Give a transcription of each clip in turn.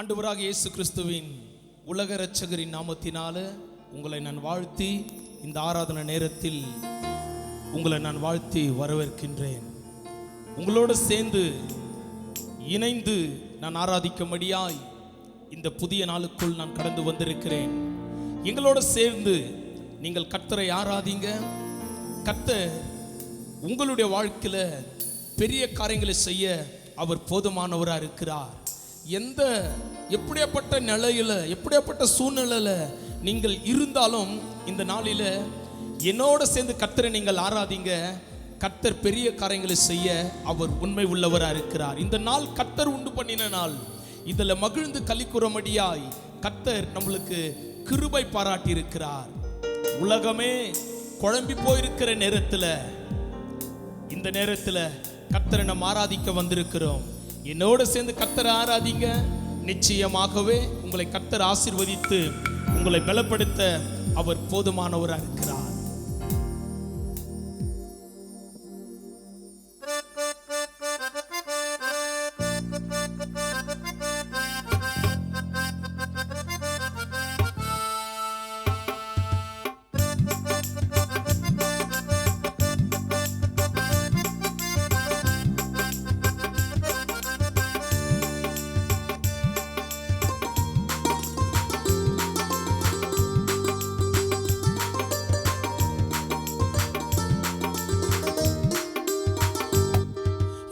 ஆண்டவராக இயேசு கிறிஸ்துவின் உலக இரட்சகரின் நாமத்தினால உங்களை நான் வாழ்த்தி இந்த ஆராதனை நேரத்தில் உங்களை நான் வாழ்த்தி வரவேற்கின்றேன். உங்களோடு சேர்ந்து இணைந்து நான் ஆராதிக்கும்படியாய் இந்த புதிய நாளுக்குள் நான் கடந்து வந்திருக்கிறேன். எங்களோடு சேர்ந்து நீங்கள் கர்த்தரை ஆராதிங்க. கர்த்தர் உங்களுடைய வாழ்க்கையில பெரிய காரியங்களை செய்ய அவர் போதுமானவராக இருக்கிறார். எப்படியாப்பட்ட நிலையில எப்படியாப்பட்ட சூழ்நிலையில நீங்கள் இருந்தாலும் இந்த நாளில என்னோட சேர்ந்து கர்த்தரை நீங்கள் ஆராதிங்க. கர்த்தர் பெரிய காரியங்களை செய்ய அவர் உண்மை உள்ளவராக இருக்கிறார். இந்த நாள் கர்த்தர் உண்டு பண்ணின நாள். இதில் மகிழ்ந்து களிக்குறமடியாய் கர்த்தர் நம்மளுக்கு கிருபை பாராட்டி இருக்கிறார். உலகமே குழம்பி போயிருக்கிற நேரத்தில் இந்த நேரத்தில் கர்த்தரை நம்ம ஆராதிக்க வந்திருக்கிறோம். என்னோடு சேர்ந்து கர்த்தரை ஆராதிங்க. நிச்சயமாகவே உங்களை கர்த்தர் ஆசீர்வதித்து உங்களை பலப்படுத்த அவர் போதுமானவராக இருக்கிறார்.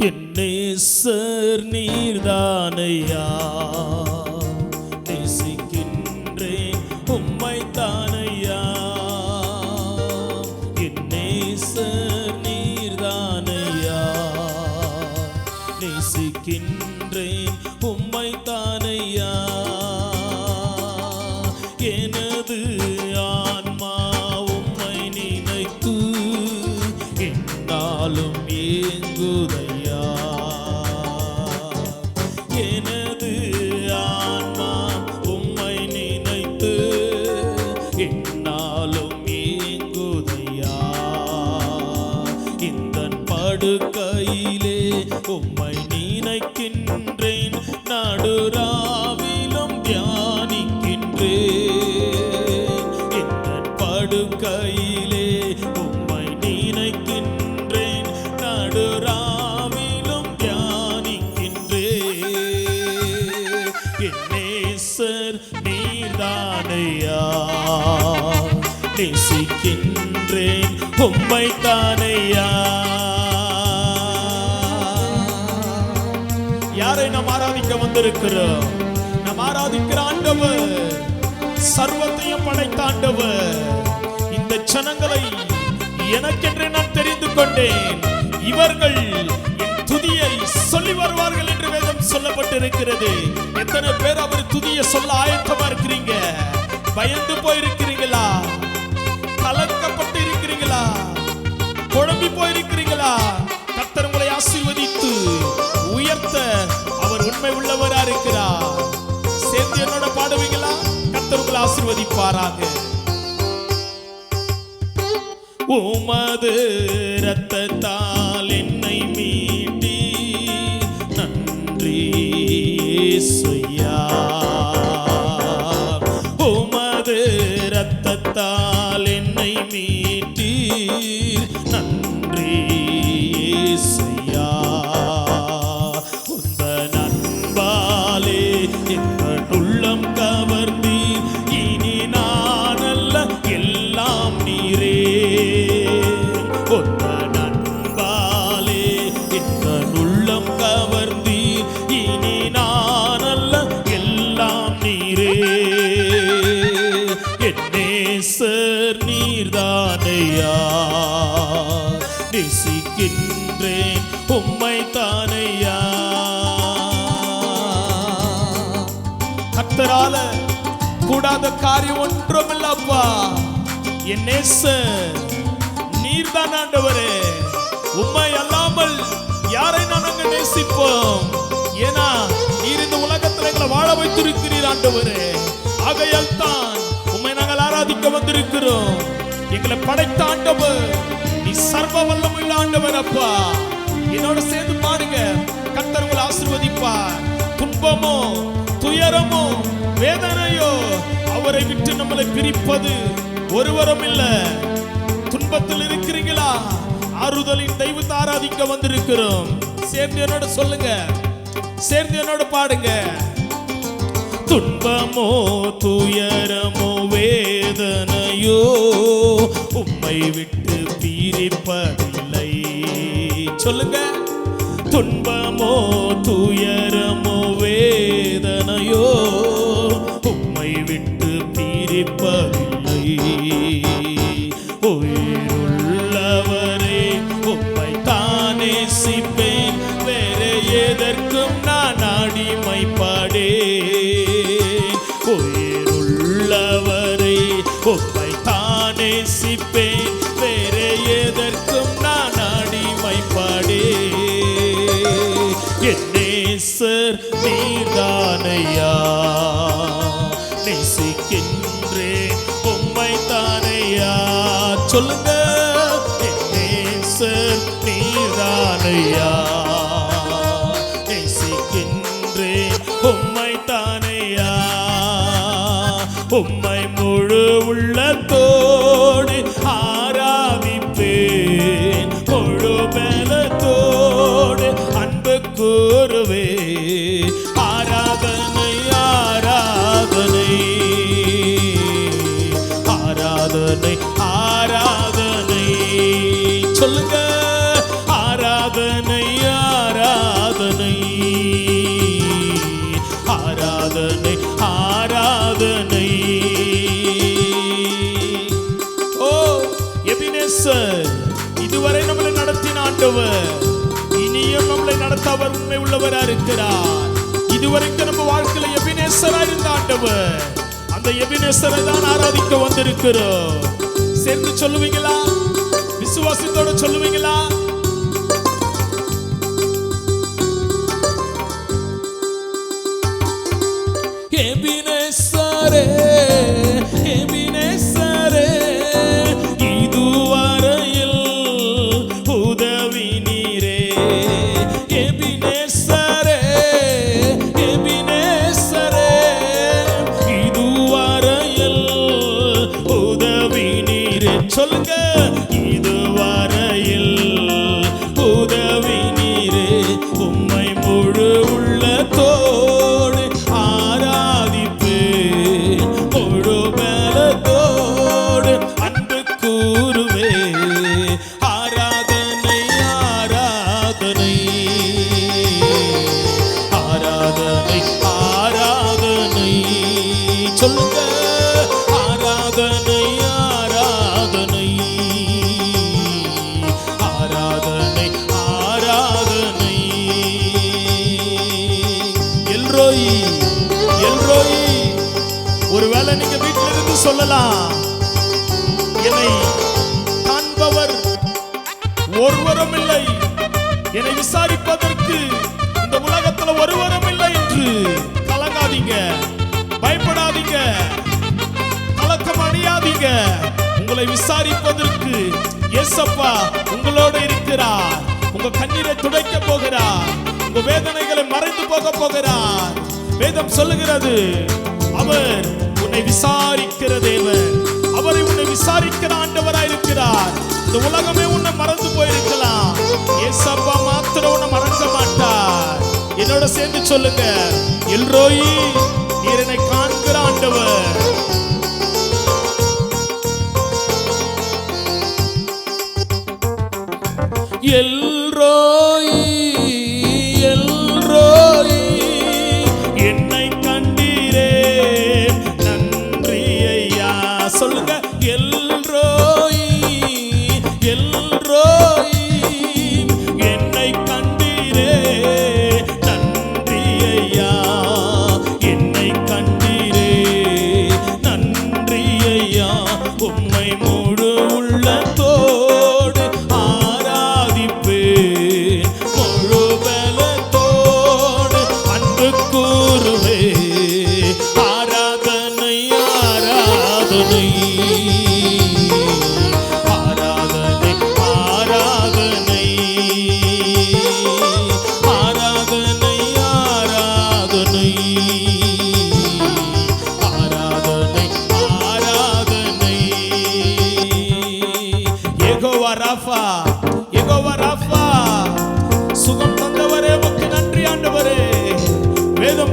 என் நேசர் நீர்தானையா, நேசிக்கின்றேன் உம்மை தானையா. என் நேசர் நீர்தானையா, நேசிக்கின்றேன் உம்மை தானையா. எனது ஆன்மா உம்மை நினைத்து என்னாலும் ஏங்குதை. எனது ஆன்மா உம்மை நினைத்து என்னாலும் ஏங்குதையா. இந்த படுக்கையிலே உம்மை நினைக்கின்றேன், நடுராவிலும் தியானிக்கின்றேன். இந்த படுக்கையிலே உம்மை நினைக்கின்றேன், நடுராவிலும் நேசர் நீதானையா, நேசிக்கின்றேன் உம்மை தானையா. யாரை நாம் ஆராதிக்க வந்திருக்கிறோம்? நாம் ஆராதிக்கிற ஆண்டவர் சர்வத்தையும் படைத்த ஆண்டவர். இந்த ஜனங்களை எனக்கென்று நான் தெரிந்து கொண்டேன், இவர்கள் துதியை சொல்லி வருவார்கள் என்று வேதம் சொல்லப்பட்டிருக்கிறது. எத்தனை பேர் அவர் துதியை சொல்ல ஆயத்தமா இருக்கிறீங்க? பயந்து போயிருக்கிறீங்களா? கலக்கப்பட்டு இருக்கிறீங்களா? குழம்பி போயிருக்கிறீங்களா? கர்த்தர் உங்களை ஆசீர்வதித்து உயர்த்த அவர் உண்மை உள்ளவராக இருக்கிறார். சேர்ந்து என்னோட பாடுவீங்களா? கர்த்தர் உங்களை ஆசீர்வதிப்பாராக. உமது இரத்தத்தால் என்னை மீட்டி நன்றி இயேசுயா. உமது இரத்தத்தால் என்னை மீட்டி நன்றி இயேசுயா. உந்தன் அன்பாலே எங்கள் உள்ளம் கவர்ந்தி, இனி நான் அல்ல எல்லாம் நீரே. உந்தன் அன்பாலே எங்கள் உள்ளம் கவர்ந்தி, இனி நான் அல்ல எல்லாம் நீரே. என் நேசர் நீர்தானையா, நேசிக்கின்றேன் உம்மை தானையா. கர்த்தரால கூடாத காரியம் ஒன்றுமில்லப்பா. என் நேசர் நீர்தான் ஆண்டவரே. உம்மை அல்லாமல் யாரை நாங்கள் நேசிப்போம்? ஏன்னா நீர் இந்த உலகத்தில் எங்களை வாழ வைத்திருக்கிறீர் ஆண்டவரே. ஆகையால் தான் உம்மை நாங்கள் ஆராதிக்க வந்திருக்கிறோம். எங்களை படைத்த ஆண்டவர் நீ சர்வ வல்லமையுள்ள ஆண்டவர் அப்பா. என்னோட சேர்ந்து பாருங்க, கர்த்தர் உங்களை ஆசீர்வதிப்பார். துன்பமோ துயரமோ வேதனையோ அவரை விட்டு நம்மளை பிரிப்பது ஒருவரும் இல்ல. துன்பத்தில் இருக்கிறீங்களா? ஆறுதலின் தெய்வத்தை ஆராதிக்க வந்திருக்கிறோம். சேர்ந்து என்னோட சொல்லுங்க, சேர்ந்து என்னோட பாடுங்க. துன்பமோ துயரமோ வேதனையோ உம்மை விட்டு பிரிப்பதில்லை. சொல்லுங்க. துன்பமோ துயரமோ வேதனையோ உம்மை விட்டு பிரிப்பதில்லை. உயிருள்ளவரே உம்மை தானே சிப்பேன், வேற எதற்கும் நான் அடிமைப்படேன். உயிருள்ளவரே உம்மை தானே சிப்பேன், வேற எதற்கும் நான் அடிமைப்படேன். என் நேசர் நீர்தானையா, நேசிக்கின்றேன் உம்மை தானையா. சொல்லுங்க. என் நேசர் நீர்தானையா, நேசிக்கின்றேன் உம்மை தானையா. உம்மை முழு உள்ளத்தோடு ஆராதிப்பேன், முழு பலத்தோடு அன்பு கூறுவே. ஆராதனை ஆராதனை ஆராதனை ஆராதனை. சொல்லுங்க. ஆராதனை ஆராதனை ஆராதனை ஆராதனை. ஓ எபினேசர், இதுவரை நம்மளை நடத்தின ஆண்டவர், இனியும் நம்மளை நடத்த அவர் உண்மை உள்ளவரா இருக்கிறார். இதுவரைக்கும் நம்ம வாழ்க்கையில எபினேசரா இருந்த ஆண்டவர், அந்த எபினேசரை தான் ஆராதிக்க வந்திருக்கிறோம். சேர்ந்து சொல்லுவீங்களா? விசுவாசத்தோட சொல்லுவீங்களா? எபினேசரே எபினேசரே இதுவரையில் உதவி நீரே. எபினேசரே எபினேசரே இதுவரையில் உதவி நீரே. சொல்லுங்க. இதுவரையில் உதவி நீரே. உம்மை முழு உள்ளத்தோடு ஆராதிப்பேன், முழு பலத்தோடு அன்பு கூறுவே. ஆராதனை ஆராதனை ஆராதனை ஆராதனை. சொல்லுங்க. ஆராதனை ஆராதனை ஆராதனை ஆராதனை. எல்ரோயி எல்ரோயி. ஒருவேளை நீங்க வீட்டில் இருந்து சொல்லலாம், என்னை காண்பவர் ஒருவரும் இல்லை, என்னை விசாரிப்பதற்கு இந்த உலகத்தில் ஒருவரும் இல்லை என்று. கலங்காதீங்க, பயப்படாதீங்க, கலக்கம் அடையாதீங்க. உங்களை விசாரிப்பதற்கு இயேசப்பா உங்களோடு இருக்கிறார். உங்க கண்ணீரை துடைக்க போகிறார், உங்க வேதனைகளை மறைந்து போக போகிறார். வேதம் சொல்லுகிறது, அவர் உன்னை விசாரிக்கிற தேவன், அவரை உன்னை விசாரிக்கிற ஆண்டவராய் இருக்கிறார். இந்த உலகமே உன்னை மறந்து போயிருக்கலாம், இயேசப்பா மாத்திரம் உன்னை மறக்க மாட்டார். என்னோட சேர்ந்து சொல்லுங்க. எல்ரோயி, நீர் என்னை காண்கிற ஆண்டவர். எல்ரோயி எல்ரோயி என்னை கண்டீரே நன்றி ஐயா. சொல்லுங்க. எல்ரோயி எல்ரோயி என்னை கண்டீரே நன்றி ஐயா. என்னை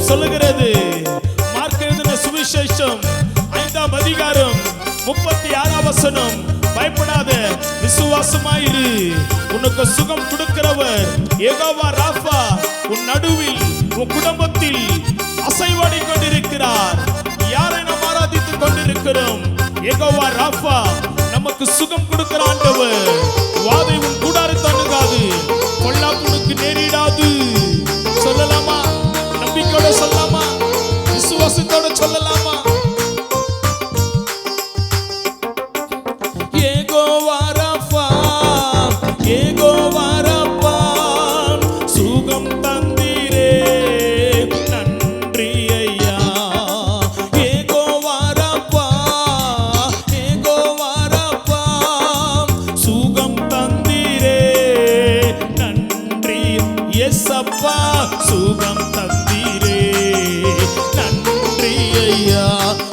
சொல்லுகிறது. மார்க் எழுதின சுவிசேஷம் 5ஆம் அதிகாரம் 36ஆம் வசனம். பயப்படாத, விசுவாசமாயிரு, உனக்கு சுகம் கொடுக்கிறவர் யெகோவா ராஃபா உன் நடுவில் உன் குடும்பத்தில் அசைவாடி கொண்டிருக்கிறார். யாரை நாம் ஆராதித்துக் கொண்டிருக்கிறோம்? யெகோவா ராஃபா, நமக்கு சுகம் கொடுக்கிற ஆண்டவர். வாதை உன் கூடாரத்தை அணுகாது, பொல்லாப்பு உனக்கு நேரிடாது. சொல்லலாமா? நம்பிக்கையோட சொல்லலாமா? விசுவாசத்தோட சொல்லலாமா? யெகோவா ராஃபா, யெகோவா ராஃபா, சுகம் தந்தீரே, நன்றி ஐயா. யெகோவா ராஃபா, யெகோவா ராஃபா, சுகம் தந்தீரே, நன்றி இயேசப்பா, சுகம் தந்தீரே, நன்றி ஐயா.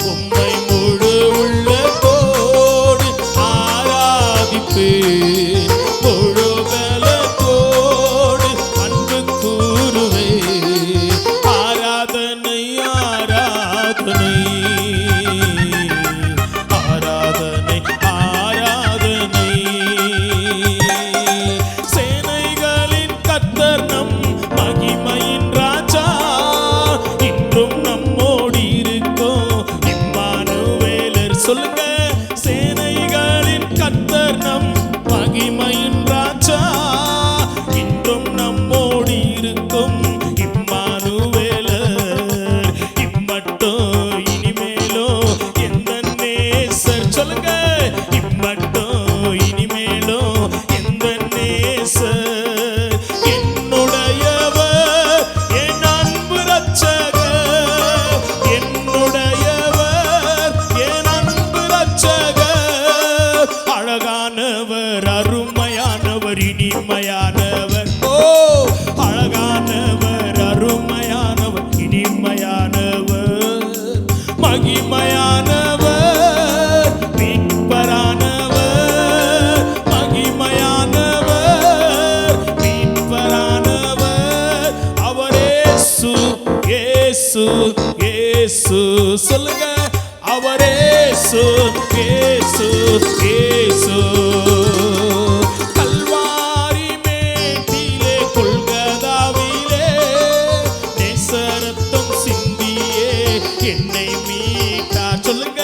உம்மை முழு உள்ளத்தோடு ஆராதிப்பேன், முழு பலத்தோடு அன்பு கூறுவேன். ஆராதனை ஆராதனை ஆராதனை ஆராதனை. சேனைகளின் கர்த்தர் நம் மகிமையின் ராஜா, இன்றும் நம்மோடு இருக்கும் இம்மானுவேலர். சொல்லுங்க, சேனைகளின் கர்த்தர் நம் மகிமையின் ராஜா, இன்றும் நம்மோடு இருக்கும் இம்மானுவேலர். இம்மட்டும் இனிமேலும் எந்த நேசர். சொல்லுங்க, இம்மட்டும் இனிமேலும் எந்த நேசர். என்னுடையவர் என் அன்பு ரட்சகர், என்னுடையவர் என் அன்பு ரட்சகர். அழகானவர், அருமையானவர், இனிமையானவர். ஓ, அழகானவர், அருமையானவர், இனிமையானவர், மகிமையானவர், மீட்பரானவர், மகிமையானவர், மீட்பரானவர். அவர் இயேசு, இயேசு, இயேசு. சொல்லுங்க, அவர் இயேசு, இயேசு, இயேசு. கல்வாரி மேட்டிலே கொல்கதாவிலே நேசரத்தம் சிந்தியே என்னை மீட்டார். சொல்லுங்க,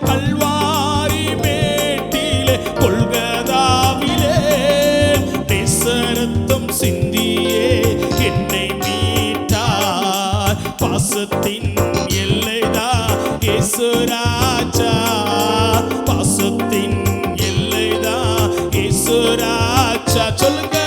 கல்வாரி மேட்டிலே கொல்கதாவிலே நேசரத்தம் சிந்தியே என்னை மீட்டார். பாசத்தின் எல்லைதான் இயேசு ராஜா, பாசத்தின் எல்லைதான் இயேசு ராஜா. சொல்லுங்க,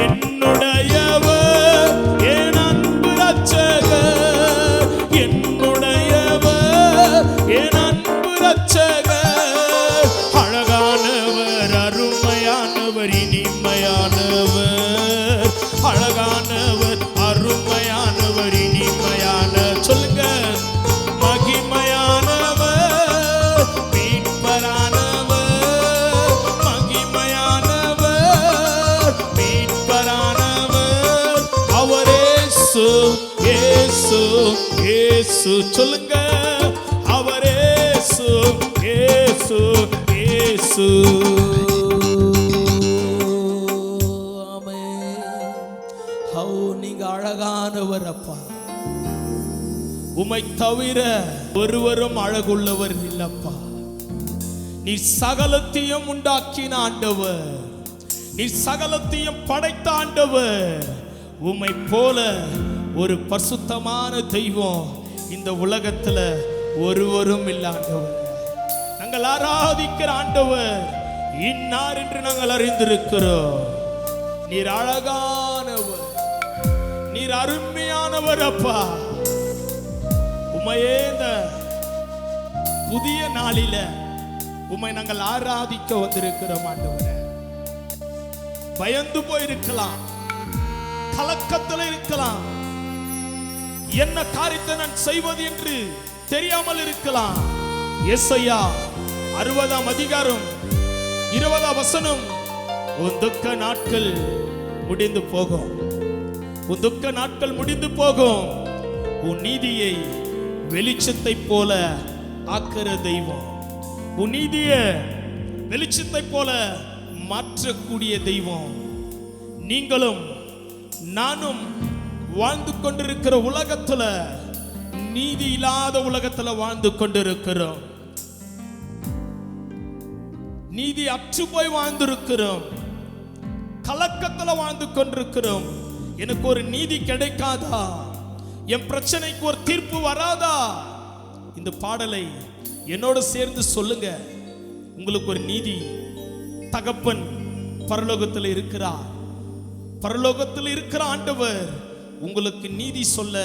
என்னுடையவர் என் அன்பு ரட்சகர், என்னுடையவர் என் அன்பு ரட்சகர். அழகானவர், அருமையானவர், இனிமையானவர், அழகானவர், அருமையானவர், இனிமையான. சொல்லுங்க, மகிமையானவர், மீட்பரானவர், மகிமையானவர், மீட்பரானவர். அவர் இயேசு, இயேசு, இயேசு. சொல்லுங்க, அவர் இயேசு, இயேசு, இயேசு. நீங்க அழகானவர் அப்பா. உம்மை தவிர ஒருவரும் அழகுள்ளவர் இல்லப்பா. நீ சகலத்தையும் உண்டாக்கின ஆண்டவர், நீ சகலத்தையும் படைத்த ஆண்டவர். உம்மை போல ஒரு பரிசுத்தமான தெய்வம் இந்த உலகத்துல ஒருவரும் இல்ல ஆண்டவர். நாங்கள் ஆராதிக்கிற ஆண்டவர் இன்னார் என்று நாங்கள் அறிந்திருக்கிறோம். நீர் அழகானவர், நீர் அருமையானவர் அப்பா. உம்மையே இந்த புதிய நாளில உம்மை நாங்கள் ஆராதிக்க வந்திருக்கிறோம் ஆண்டவரே. பயந்து போயிருக்கலாம், கலக்கத்தில் இருக்கலாம், என்ன காரியத்தை நான் செய்வது என்று தெரியாமல் இருக்கலாம். எஸ்ஐயா 60ஆம் அதிகாரம் 20ஆம் வசனம், உன் துக்க நாட்கள் முடிந்து போகும், உன் துக்க நாட்கள் முடிந்து போகும், உன் நீதியை வெளிச்சத்தை போல ஆக்கிற தெய்வம், உன் நீதியை வெளிச்சத்தை போல மாற்றக்கூடிய தெய்வம். நீங்களும் நானும் வாழ்ந்து கொண்டிருக்கிற உலகத்துல நீதி இல்லாத உலகத்துல வாழ்ந்து கொண்டிருக்கிறோம். நீதி அற்று போய் வாழ்ந்திருக்கிறோம். கலக்கத்துல வாழ்ந்து கொண்டிருக்கிறோம். எனக்கு ஒரு நீதி கிடைக்காதா? என் பிரச்சனைக்கு ஒரு தீர்ப்பு வராதா? இந்த பாடலை என்னோட சேர்ந்து சொல்லுங்க. உங்களுக்கு ஒரு நீதி தகப்பன் பரலோகத்தில் இருக்கிறார். பரலோகத்தில் இருக்கிற ஆண்டவர் உங்களுக்கு நீதி சொல்ல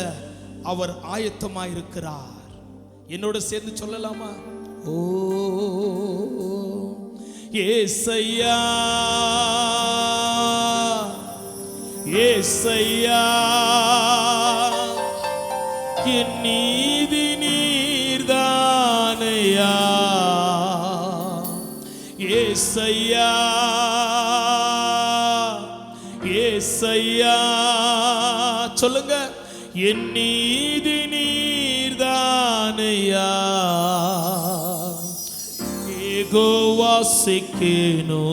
அவர் ஆயத்தமாயிருக்கிறார். என்னோட சேர்ந்து சொல்லலாமா? ஓ ஏசையா, ஏசையா, என் நீதி நீர்தானையா. ஏசையா, ஏசையா, சொல்லுங்க. என் நீதி நீர்தானையா. யெகோவா சேக்கேனோ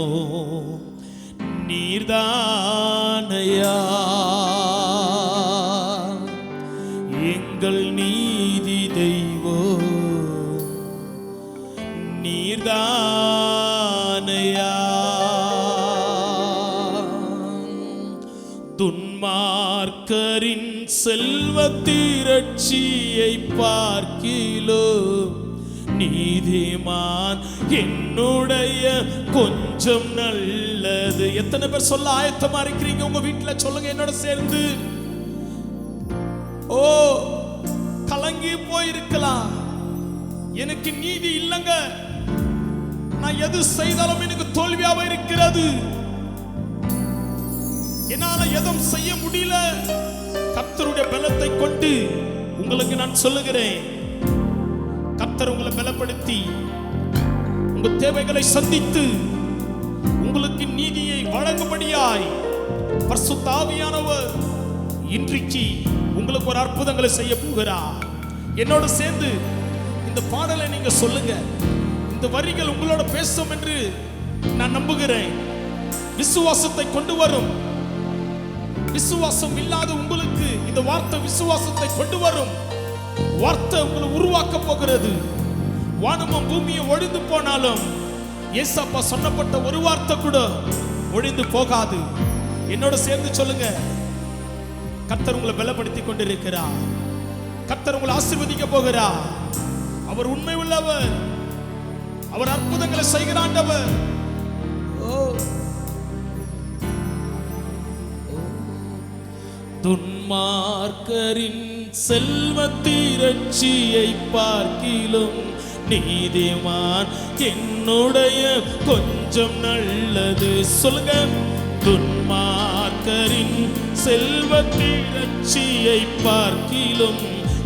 நீர்தானையா. எங்கள் நீதி தெய்வம் நீர்தானையா. துன்மார்க்கரின் செல்வத்திரட்சியை பார்க்கிலோ நீதிமான் என்னுடைய கொஞ்சம் நல்லது. எத்தனை பேர் சொல்ல ஆயத்தமா இருக்கிறீங்க? உங்க வீட்டுல சொல்லுங்க என்னோட சேர்ந்து. ஓ கலங்கி போயிருக்கலாம், எனக்கு நீதி இல்லைங்க, நான் எது செய்தாலும் எனக்கு தோல்வியாக இருக்கிறது, என்னால எதுவும் செய்ய முடியல. கர்த்தருடைய பலத்தை கொண்டு உங்களுக்கு நான் சொல்லுகிறேன், கர்த்தர் உங்களை பலப்படுத்தி உங்க தேவைகளை சந்தித்து உங்களுக்கு நீதியை வழங்கும்படியாய் பரிசுத்த ஆவியானவர் இன்றைக்கு உங்களுக்கு ஒரு அற்புதங்களை செய்ய போகிறார். என்னோட சேர்ந்து இந்த பாடலை நீங்க சொல்லுங்க. இந்த வரிகள் உங்களோட பேசும் என்று நான் நம்புகிறேன். விசுவாசத்தை கொண்டு வரும். விசுவாசம் இல்லாத உங்களுக்கு இந்த வார்த்தை விசுவாசத்தை கொண்டு வரும். வார்த்தை உங்களை உருவாக்க போகிறது. வானமும் பூமியும் ஒழிந்து போனாலும் ஏசப்பா சொன்னப்பட்ட ஒரு வார்த்தை கூட ஒழிந்து போகாது. என்னோட சேர்ந்து சொல்லுங்க. கர்த்தர் உங்களை பலப்படுத்தி கொண்டிருக்கிறார். கர்த்தர் உங்களை ஆசீர்வதிக்க போகிறார். அவர் உண்மை உள்ளவர். அவர் அற்புதங்களை செய்கிற ஆண்டவர். துன்மார்க்கரின் செல்வத்திரட்சியை பார்க்கிலும் நீதிமான் என்னுடைய கொஞ்சம் நல்லது. சொல்லுங்க. துன்மார்க்கரின் செல்வத்திரட்சியை பார்க்கிலும்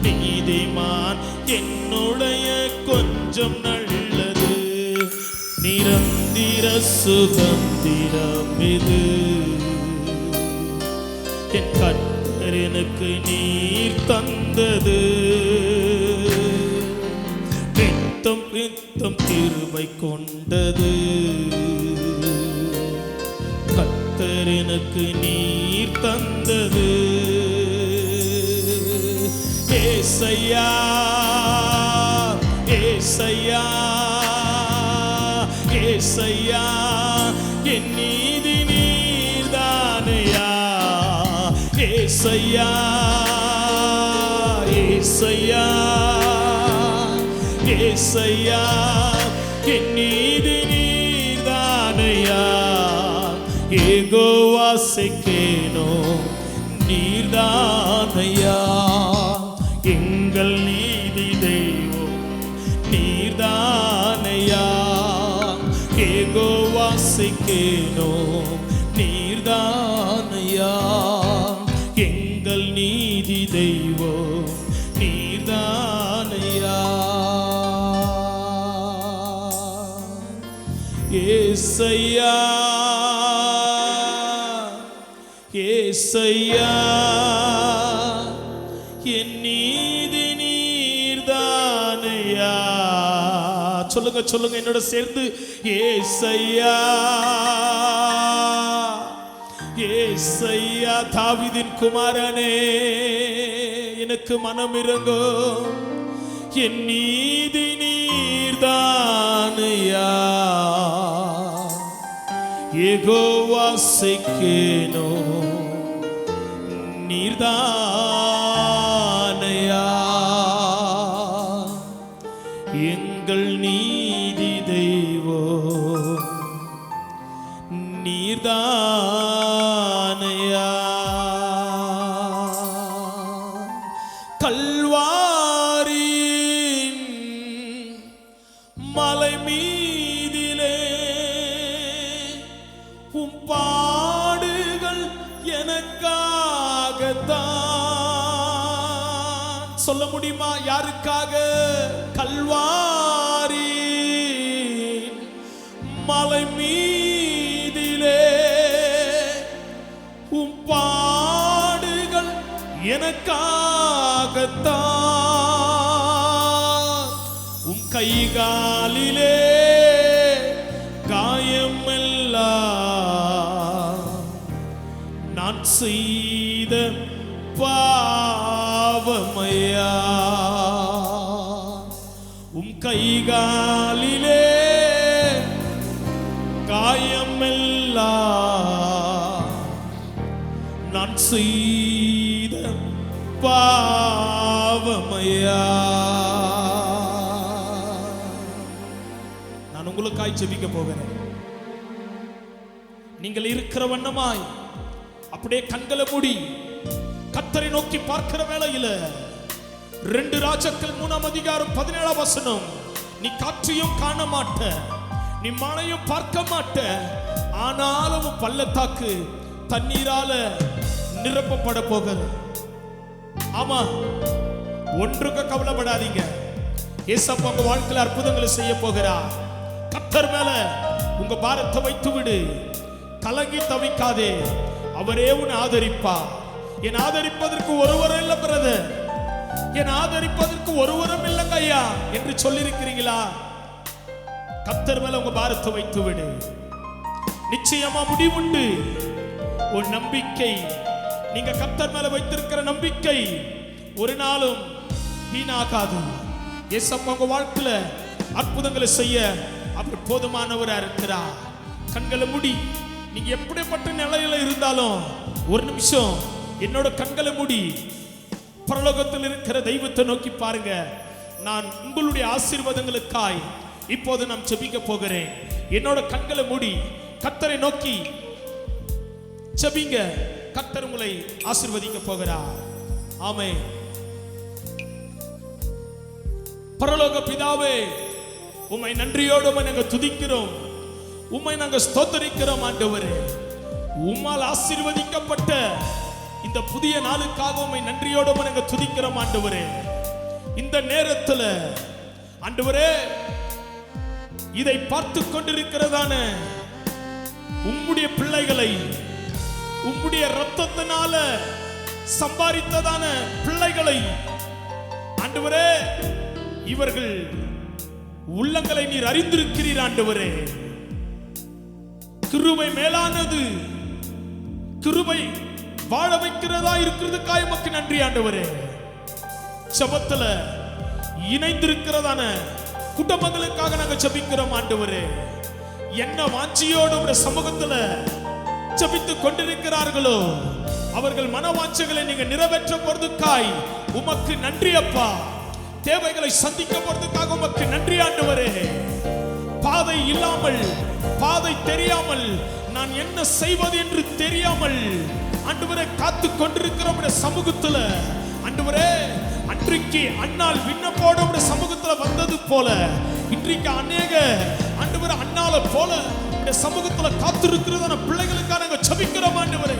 நீதிமான் என்னுடைய கொஞ்சம் நல்லது. நிரந்தர சுதந்திரம் இது என் கர்த்தர் எனக்கு நீர் தந்தது. பித்தம் பித்தம் கிருபை கொண்டது. கர்த்தர் எனக்கு நீர் தந்தது. ஏசையா, ஏசையா, ஏசையா, என் நீதி நீர்தானையா. ஏசையா, ஏசையா, ஏசையா, என் நீதி நீர்தானையா. யெகோவா சேக்கேனோ நீர்தானையா. எங்கள் நீதி தெய்வம் நீர்தானையா. யெகோவா சேக்கேனோ நீர்தானையா. எங்கள் நீதி தெய்வம் நீர்தானையா. ஏசையா, ஏசையா, என் ஐயா. சொல்லுங்க சொல்லுங்க என்னோட சேர்ந்து, ஏசையா ஏசையா தாவீதின் குமாரனே எனக்கு மனம் இறங்கும், என் நீதி நீர்தானையா. யெகோவா சேக்கேனோ நீர்தானையா, எங்கள் நீதி தெய்வம் நீர்தானையா. கல்வாரின் மலை மீதிலே உம் பாடுகள் எனக்காகத்தான். சொல்ல முடியுமா யாருக்காக? கல்வாரி மலை மீதிலே உம் பாடுகள் எனக்காகத்தான். உம் கைகாலிலே காயமெல்லாம் நான் செய்த பாவமையா. உம் கைகாலிலே காயமெல்லாம் நான் செய்த பாவமையா. நான் உங்களுக்காய் ஜெபிக்க போகிறேன். நீங்கள் இருக்கிற வண்ணமாய் அப்படியே கண்களை மூடி கர்த்தரை நோக்கி பார்க்கிற வேளையில 2 ராஜாக்கள் 3ஆம் அதிகாரம் 17ஆம் வசனம், நீ காற்றையும் காண மாட்ட, நீ மழையும் பார்க்க மாட்ட, ஆனாலும் பள்ளத்தாக்கு தண்ணீரால நிரப்பப்பட போகிறது. ஆமா, ஒன்றுக்கு கவலைப்படாதீங்க. ஏசப்பா உங்க வாழ்க்கையில அற்புதங்களை செய்ய போகிறார். கர்த்தர் மேல உங்க பாரத்தை வைத்து விடு, கலங்கி தவிக்காதே. அவரே உன்னை ஆதரிப்பார். என் ஆதரிப்பதற்கு ஒருவரும் இல்லை பிரதர், என் ஆதரிப்பதற்கு ஒருவரும் இல்லைங்க ஐயா என்று சொல்லியிருக்கிறீங்களா? கர்த்தர் மேல உங்க பாரத்தை வைத்து விடு, நிச்சயமா முடிவுண்டு. ஒரு நம்பிக்கை, நீங்க கர்த்தர் மேல வைத்திருக்கிற நம்பிக்கை ஒரு நாளும் வீணாகாது. ஏசப்பா உங்க வாழ்க்கையில அற்புதங்களை செய்ய அவர் போதுமானவரா இருக்கிறார். கண்களை மூடி, நீங்க எப்படிப்பட்ட நிலையில இருந்தாலும் ஒரு நிமிஷம் என்னோட கண்களை மூடி பரலோகத்தில் இருக்கிற தெய்வத்தை நோக்கி பாருங்க. நான் உங்களுடைய ஆசீர்வாதங்களுக்காய் இப்போது நான் ஜெபிக்க போகிறேன். என்னோட கண்களை மூடி கர்த்தரை நோக்கி ஜெபிங்க. கர்த்தர் உங்களை ஆசீர்வதிக்க போகிறார். ஆமென். பரலோக பிதாவே, உம்மை நன்றியோடு நாங்கள் துதிக்கிறோம், உம்மை நாங்கள் ஸ்தோத்தரிக்கிறோம். ஆண்டவரே, உம்மால் ஆசீர்வதிக்கப்பட்ட இந்த புதிய நாளுக்காக உம்மை நன்றியோடு நாங்கள் துதிக்கிறோம். ஆண்டவரே, இந்த நேரத்தில் ஆண்டவரே இதை பார்த்து கொண்டிருக்கிறதான உம்முடைய பிள்ளைகளை, உம்முடைய இரத்தத்தினால சம்பாதித்ததான பிள்ளைகளை ஆண்டவரே, இவர்கள் உள்ளங்களை நீர் அறிந்திருக்கிறீர். ஆண்டவரே, கிருபை மேலானது, கிருபை வாழ வைக்கிறதா இருக்கிறதுக்காக உமக்கு நன்றி. ஆண்டவரே, ஜெபத்துல இணைந்திருக்கிறதான குடும்பங்களுக்காக நாங்கள் ஜெபிக்கிறோம். ஆண்டவரே, என்ன வாஞ்சியோடு உம்முடைய சமூகத்துல ஜெபித்துக் கொண்டிருக்கிறார்களோ அவர்கள் மனவாஞ்சைகளை நீங்க நிறைவேற்ற போறதுக்காய் உமக்கு நன்றி அப்பா. தேவைகளை சந்திக்க போறதுக்காக உமக்கு நன்றி. ஆண்டவரே, பாதை இல்லாமல், பாதை தெரியாமல், நான் என்ன செய்வது என்று தெரியாமல் ஆண்டவரே காத்து கொண்டிருக்கிற சமூகத்துல ஆண்டவரே, அன்றைக்கு அண்ணால் விண்ணப்போட சமூகத்துல வந்தது போல இன்றைக்கு அநேக ஆண்டவரே அண்ணால போல சமூகத்துல காத்திருக்கிறதான பிள்ளைகளுக்காக நாங்க ஜெபிக்கிறோம். ஆண்டவரே,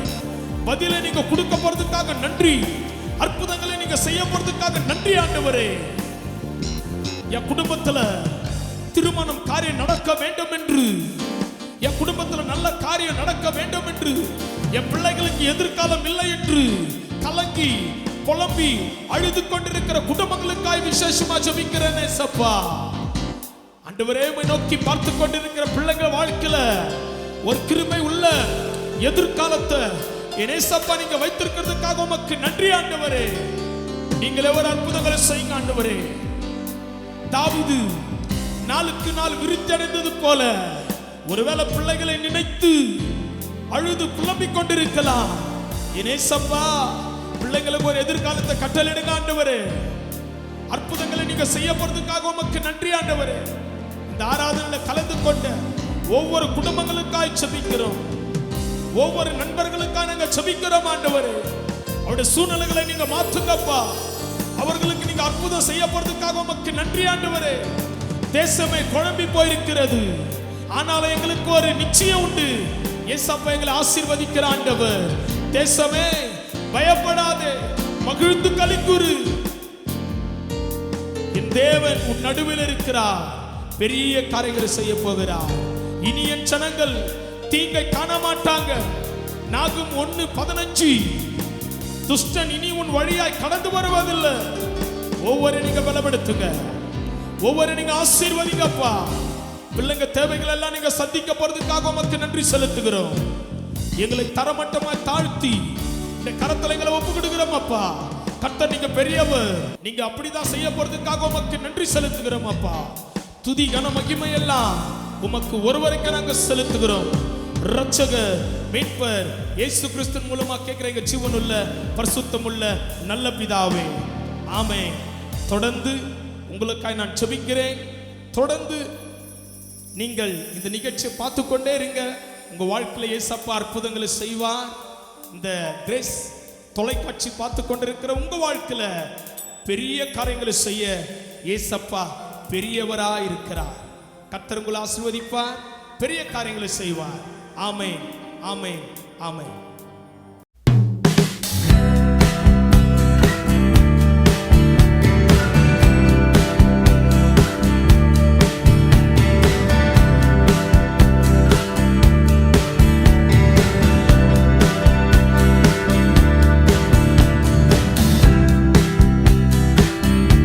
பதிலை நீங்க கொடுக்க போறதுக்காக நன்றி, அற்புதங்களை நீங்க செய்ய போறதுக்காக நன்றி. ஆண்டவரே, என் குடும்பத்துல திருமணம் காரியம் நடக்க வேண்டும் என்று, என் குடும்பத்துல நல்ல காரியம் நடக்க வேண்டும் என்று, என் பிள்ளைகளுக்கு எதிர்காலம் இல்லை என்று கலங்கி புலம்பி அழுது கொண்டிருக்கிற குடும்பங்களுக்காய் விசேஷமா ஜெபிக்கிறேன் ஏசப்பா. ஆண்டவரே, உம்மை நோக்கி பார்த்து கொண்டிருக்கிற பிள்ளைகள் வாழ்க்கையில ஒரு கிருபை உள்ள எதிர்காலத்தை ஏசப்பா நீங்க வைத்திருக்கிறதுக்காக உமக்கு நன்றி ஆண்டவரே. நீங்களே ஒரு அற்புதங்களை செய்யுங்க ஆண்டவரே. தாவீது நாளுக்கு நாள் விருத்தடைந்தது போல ஒருவேளை பிள்ளைகளை நினைத்து அழுது புலம்பிக் கொண்டிருக்கலாம். ஏசப்பா, பிள்ளைகளுக்கு ஒரு எதிர்காலத்தை கட்டளையிடுங்க ஆண்டவரே. அற்புதங்களை நீங்க செய்ய போறதுக்காக உமக்கு நன்றி ஆண்டவரே. இந்த ஆராதனையில கலந்து கொண்ட ஒவ்வொரு குடும்பங்களுக்காய் ஜெபிக்கிறோம், ஒவ்வொரு நண்பர்களுக்காக நாங்க ஜெபிக்கிறோம் ஆண்டவரே. அவருடைய சூழ்நிலைகளை நீங்க மாற்றுங்கப்பா. அவர்களுக்கு நீங்க அற்புதம் செய்ய போறதுக்காக உமக்கு நன்றி ஆண்டவரே. தேசமே குழம்பி போயிருக்கிறது, ஆனாலும் எங்களுக்கு ஒரு நிச்சயம் உண்டு. ஏசப்பா எங்களை ஆசீர்வதிக்கிற ஆண்டவர். தேசமே பயப்படாதே, மகிழ்ந்து களிக்கூறு. என் தேவன் உன் நடுவில் இருக்கிறார், பெரிய காரியங்களை செய்ய போகிறார். இனி என் ஜனங்கள் தீங்கை காண மாட்டாங்க. நாகும் 1:15. துஷ்டன் இனி உன் வழியாய் கடந்து வருவதில்லை. ஒவ்வொரு நீங்க பலப்படுத்துங்க, ஒவ்வொரு நீங்க ஆசீர்வதிங்கப்பா. பிள்ளைங்க தேவைகள் எல்லாம் நீங்க சந்திக்க போறதுக்காக உமக்கு நன்றி செலுத்துகிறோம். எங்களை தரமட்டமா தாழ்த்தி இந்த கரத்துல எங்களை ஒப்பு கொடுக்கிறோம் அப்பா. கர்த்தர் நீங்க பெரியவர், நீங்க அப்படிதான் செய்ய போறதுக்காக உமக்கு நன்றி செலுத்துகிறோம் அப்பா. துதி கன மகிமை எல்லாம் உமக்கு ஒருவருக்கு நாங்க செலுத்துகிறோம். இரட்சகர் மீட்பர் இயேசு கிறிஸ்துவின் மூலமா கேட்கிற எங்க ஜீவனுள்ள பரிசுத்தமுள்ள நல்ல பிதாவே, ஆமென். தொடர்ந்து உங்களுக்காய் நான் ஜெபிக்கிறேன். தொடர்ந்து நீங்கள் இந்த நிகழ்ச்சியை பார்த்து கொண்டே இருங்க. உங்க வாழ்க்கையில இயேசப்பா அற்புதங்களை செய்வார். இந்த கிரேஸ் தொலைக்காட்சி பார்த்து கொண்டிருக்கிற உங்க வாழ்க்கையில பெரிய காரியங்களை செய்ய இயேசப்பா பெரியவராய் இருக்கிறார். கர்த்தர் உங்களை ஆசீர்வதிப்பார், பெரிய காரியங்களை செய்வார். ஆமென், ஆமென், ஆமென்.